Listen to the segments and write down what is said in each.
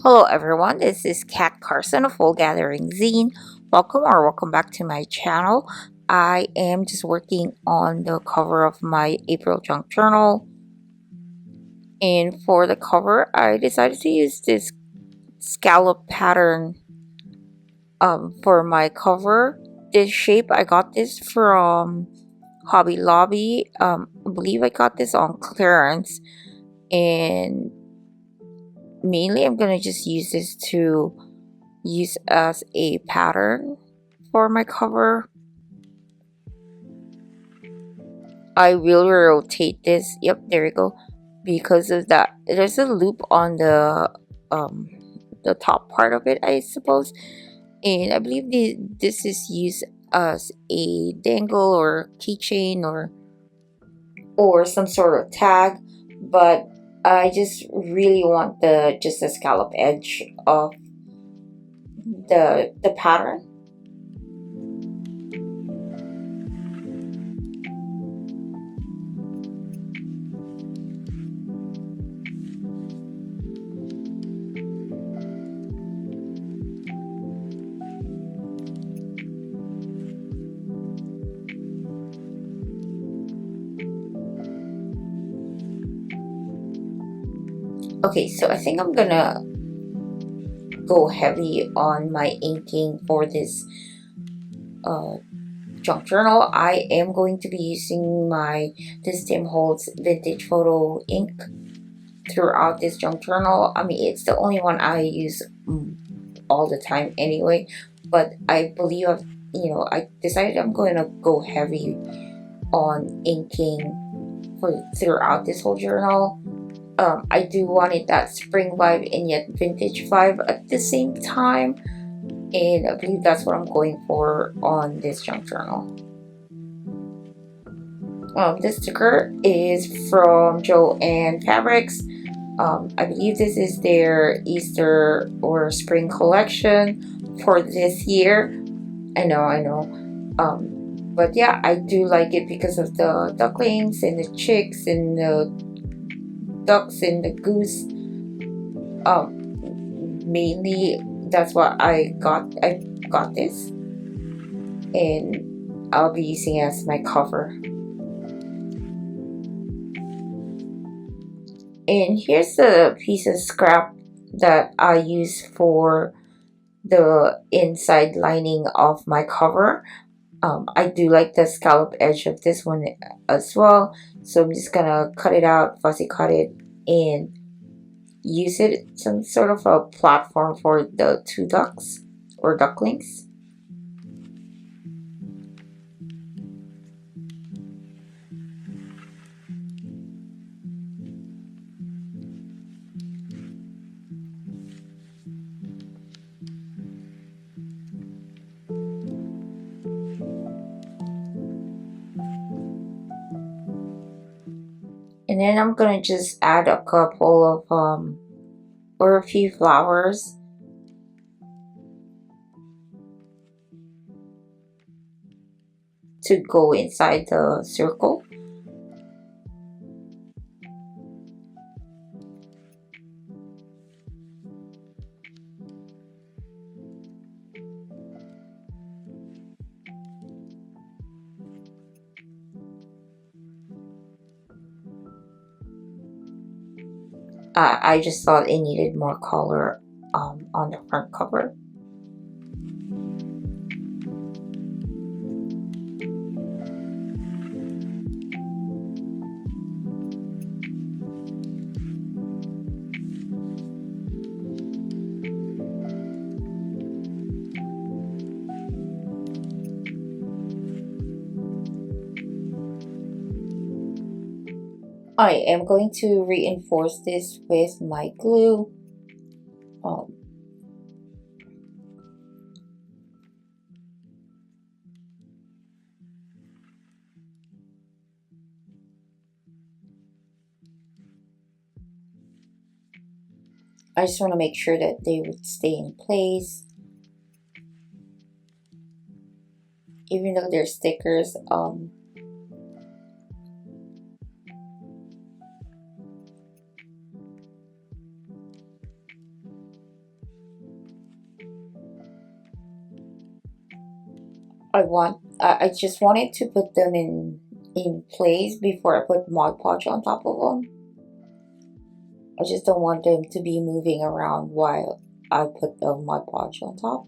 Hello everyone, this is Kat Carson of Full Gathering Zine. Welcome back to my channel. I am just working on the cover of my April junk journal. And for the cover, I decided to use this scallop pattern for my cover. This shape, I got this from Hobby Lobby. I believe I got this on clearance. And mainly I'm going to just use this to use as a pattern for my cover. I will rotate this. Yep, there we go. Because of that, there's a loop on the top part of it, I suppose. And I believe this is used as a dangle or keychain or some sort of tag. But I just really want the scallop edge of the pattern. Okay, so I think I'm gonna go heavy on my inking for this junk journal. I am going to be using this Tim Holtz vintage photo ink throughout this junk journal. I mean, it's the only one I use all the time anyway, but I believe I decided I'm going to go heavy on inking throughout this whole journal. I do want it that spring vibe and yet vintage vibe at the same time, and I believe that's what I'm going for on this junk journal. This sticker is from Joann Fabrics. I believe this is their Easter or spring collection for this year. I know. But yeah, I do like it because of the ducklings and the chicks and the ducks and the goose. Mainly that's what I got this, and I'll be using it as my cover. And here's the piece of scrap that I use for the inside lining of my cover. I do like the scallop edge of this one as well, so I'm just gonna cut it out, fussy cut it, and use it some sort of a platform for the two ducks or ducklings. And then I'm gonna just add a couple of or a few flowers to go inside the circle. I just thought it needed more color on the front cover. I am going to reinforce this with my glue. I just want to make sure that they would stay in place. Even though they're stickers, I just wanted to put them in place before I put Mod Podge on top of them. I just don't want them to be moving around while I put the Mod Podge on top.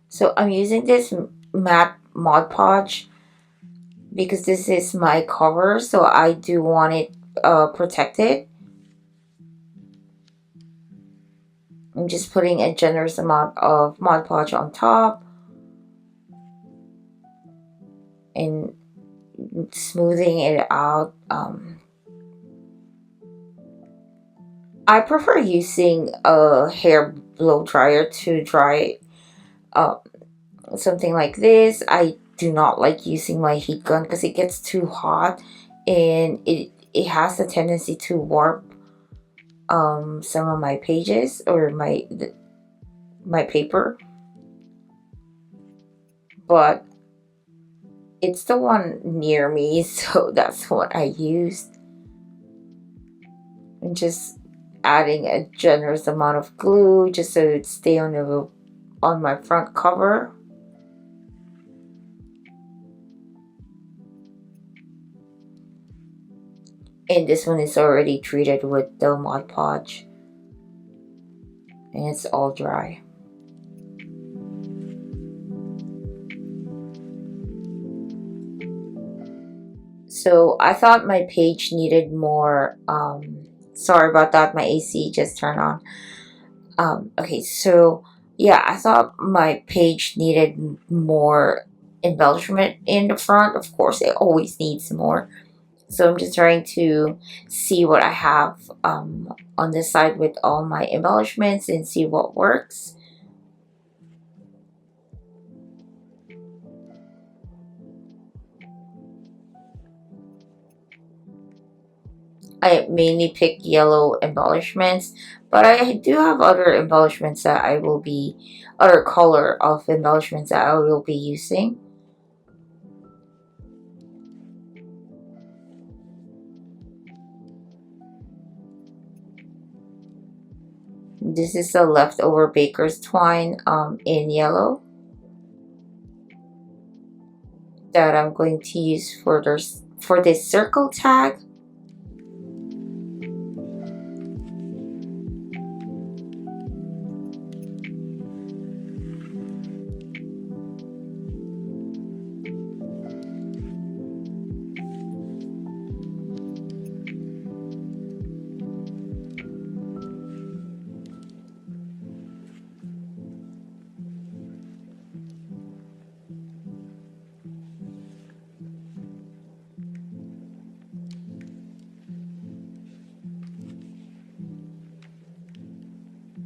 So I'm using this matte Mod Podge because this is my cover, so I do want it protected. I'm just putting a generous amount of Mod Podge on top and smoothing it out. I prefer using a hair blow dryer to dry uh, something like this. I do not like using my heat gun because it gets too hot and it has a tendency to warp some of my pages or my paper. But it's the one near me, so that's what I used. I'm just adding a generous amount of glue just so it stay on my front cover. And this one is already treated with the Mod Podge and it's all dry. So I thought my page needed more sorry about that, my AC just turned on. Okay, so yeah, I thought my page needed more embellishment in the front. Of course, it always needs more. So I'm just trying to see what I have on this side with all my embellishments and see what works. I mainly pick yellow embellishments, but I do have other embellishments that I will be, other color of embellishments that I will be using. This is a leftover baker's twine in yellow that I'm going to use for this circle tag.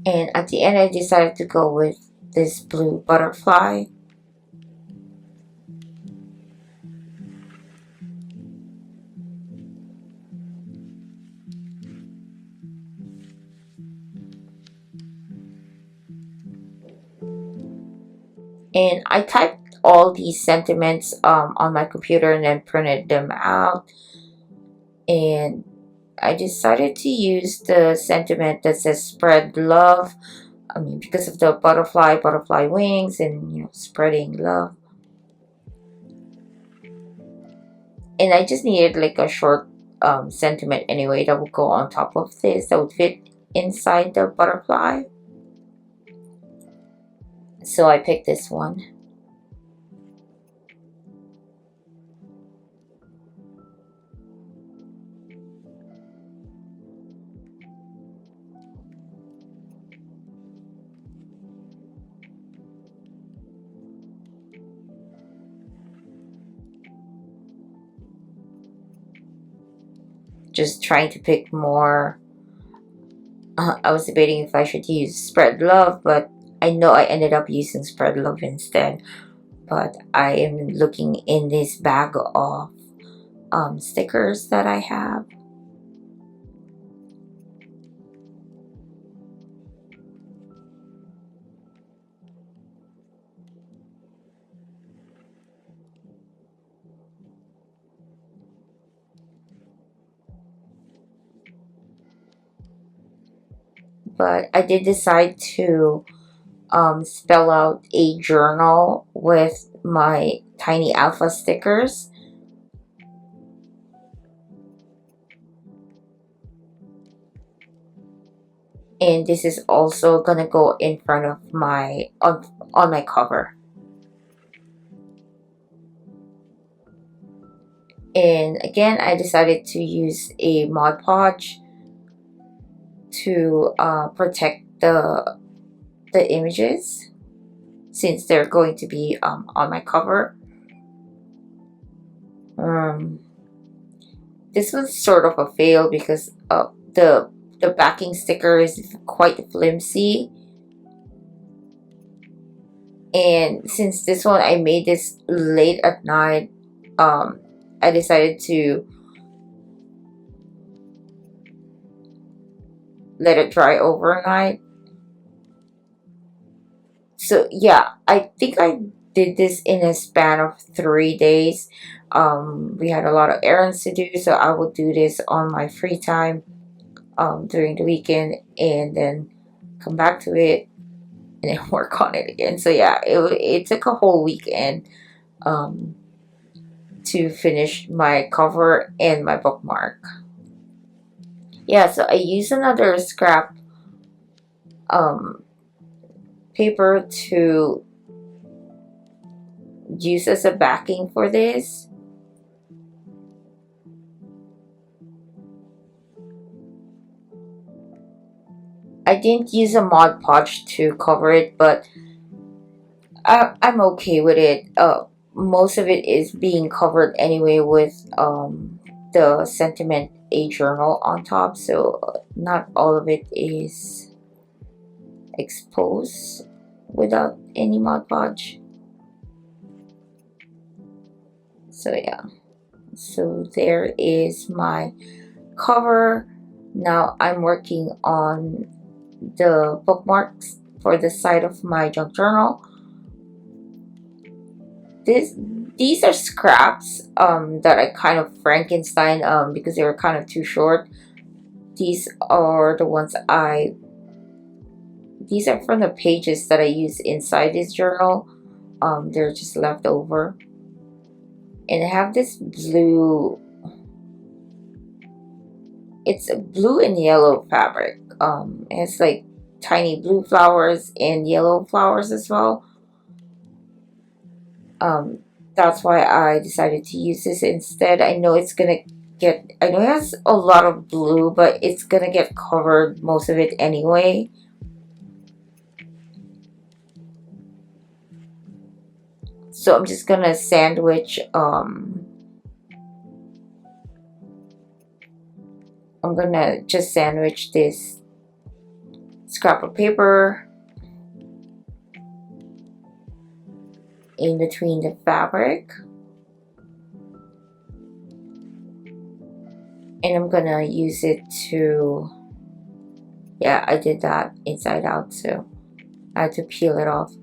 And at the end, I decided to go with this blue butterfly. And I typed all these sentiments on my computer and then printed them out. And I decided to use the sentiment that says spread love. I mean, because of the butterfly wings, and spreading love. And I just needed like a short sentiment anyway that would go on top of this that would fit inside the butterfly. So I picked this one. just trying to pick more. I was debating if I should use Spread Love, but I know I ended up using Spread Love instead. But I am looking in this bag of stickers that I have. But I did decide to spell out a journal with my tiny alpha stickers. And this is also gonna go in front of my on my cover. And again, I decided to use a Mod Podge to protect the images, since they're going to be on my cover. This was sort of a fail because the backing sticker is quite flimsy, and since this one I made this late at night, I decided to let it dry overnight. So yeah, I think I did this in a span of 3 days. We had a lot of errands to do, so I would do this on my free time during the weekend, and then come back to it and then work on it again. So yeah, it took a whole weekend to finish my cover and my bookmark. Yeah, so I used another scrap um, paper to use as a backing for this. I didn't use a Mod Podge to cover it, but I'm okay with it. Most of it is being covered anyway with the Sentiment A journal on top, so not all of it is exposed without any Mod Podge. So yeah, so there is my cover. Now I'm working on the bookmarks for the side of my junk journal. These are scraps that I kind of Frankenstein because they were kind of too short. These are the ones these are from the pages that I use inside this journal. They're just left over. And I have this blue, it's a blue and yellow fabric. It's like tiny blue flowers and yellow flowers as well. That's why I decided to use this instead. I know it's gonna I know it has a lot of blue, but it's gonna get covered, most of it anyway. So I'm just gonna sandwich, I'm gonna just sandwich this scrap of paper in between the fabric. And I'm gonna use it to, yeah, I did that inside out, so I had to peel it off.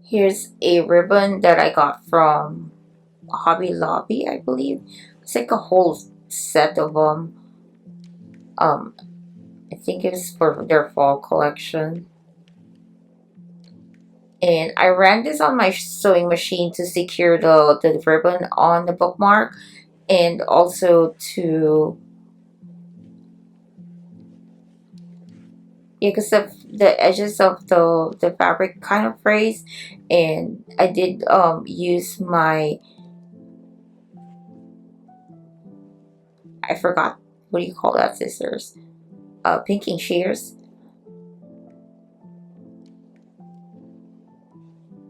Here's a ribbon that I got from Hobby Lobby, I believe. It's like a whole set of them. I think it's for their fall collection. And I ran this on my sewing machine to secure the ribbon on the bookmark, and also to Yeah, because of the edges of the fabric kind of frays, and I did use my, I forgot, what do you call that, scissors, pinking shears,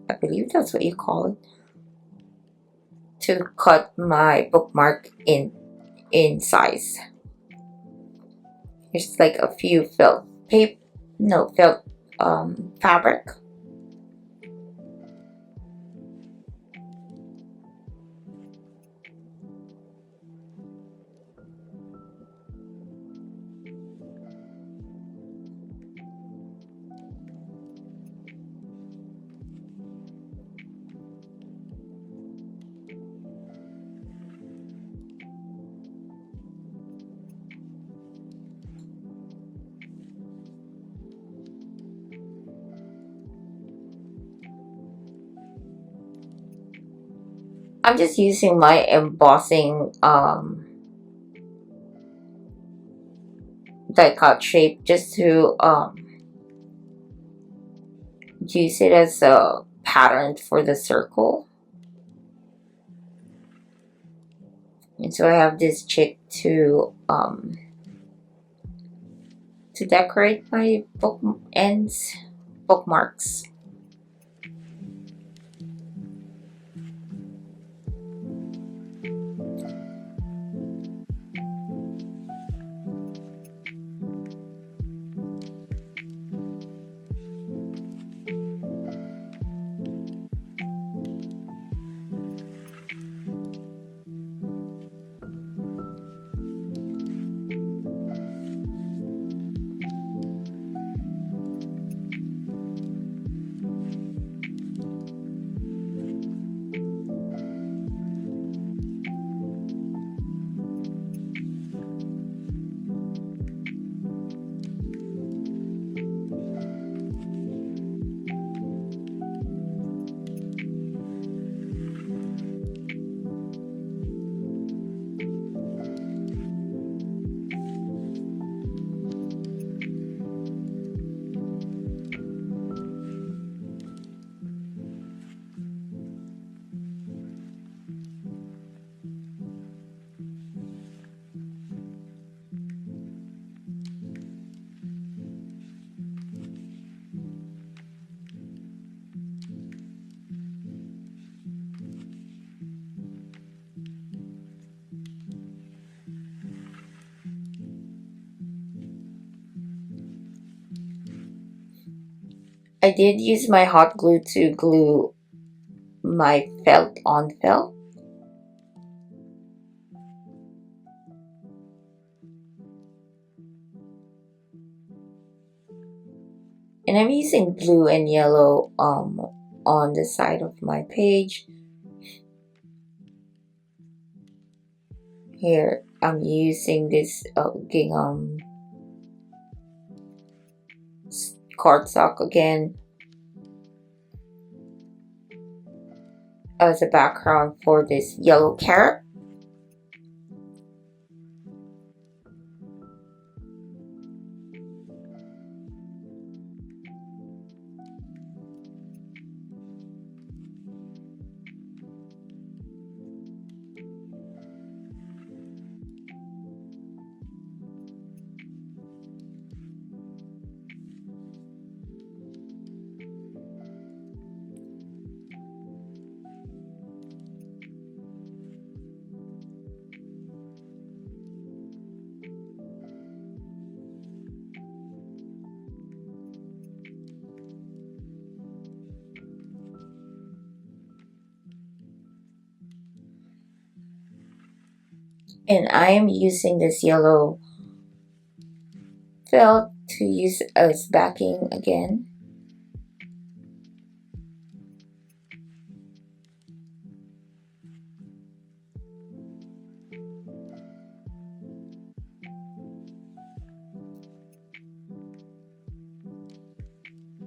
I believe that's what you call it, to cut my bookmark in size. There's like a few felt paper, no, felt fabric. I'm just using my embossing die cut shape just to use it as a pattern for the circle. And so I have this chick to decorate my book ends, bookmarks. I did use my hot glue to glue my felt on felt. And I'm using blue and yellow on the side of my page. Here I'm using this gingham cardstock again as a background for this yellow carrot. And I am using this yellow felt to use as backing again.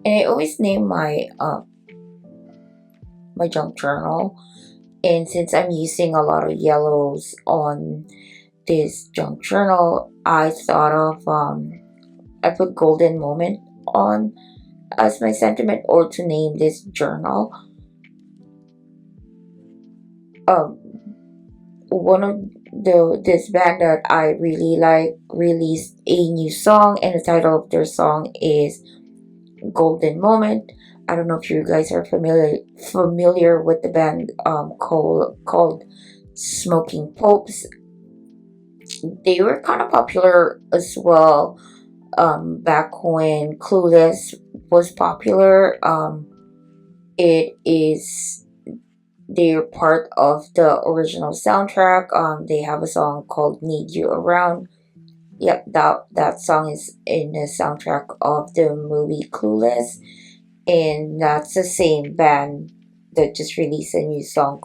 And I always name my junk journal, and since I'm using a lot of yellows on this junk journal, I thought of I put golden moment on as my sentiment, or to name this journal. Um, one of this band that I really like released a new song, and the title of their song is Golden Moment. I don't know if you guys are familiar with the band called Smoking Popes. They were kind of popular as well back when Clueless was popular. It is they're part of the original soundtrack. They have a song called Need You Around. Yep, that song is in the soundtrack of the movie Clueless, and that's the same band that just released a new song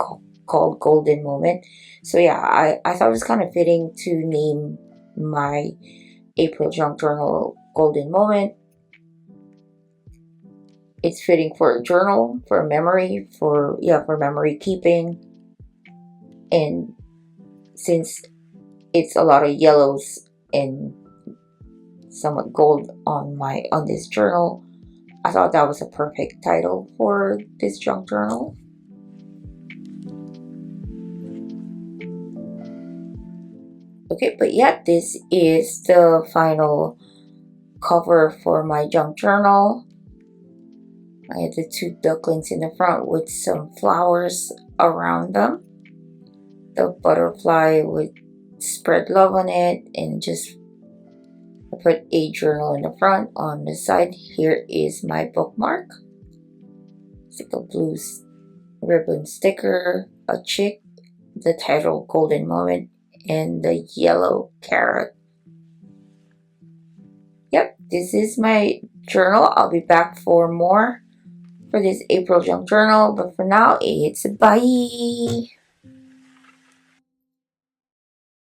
called Golden Moment. So yeah, I thought it was kind of fitting to name my April junk journal Golden Moment. It's fitting for a journal, for a memory, for memory keeping. And since it's a lot of yellows and somewhat gold on this journal, I thought that was a perfect title for this junk journal. Okay, but yeah, this is the final cover for my junk journal. I had the two ducklings in the front with some flowers around them. The butterfly with spread love on it, and just I put a journal in the front. On the side here is my bookmark. It's like a blue ribbon sticker, a chick, the title Golden Moment, and the yellow carrot. Yep, this is my journal. I'll be back for more for this April junk journal, but for now, it's bye.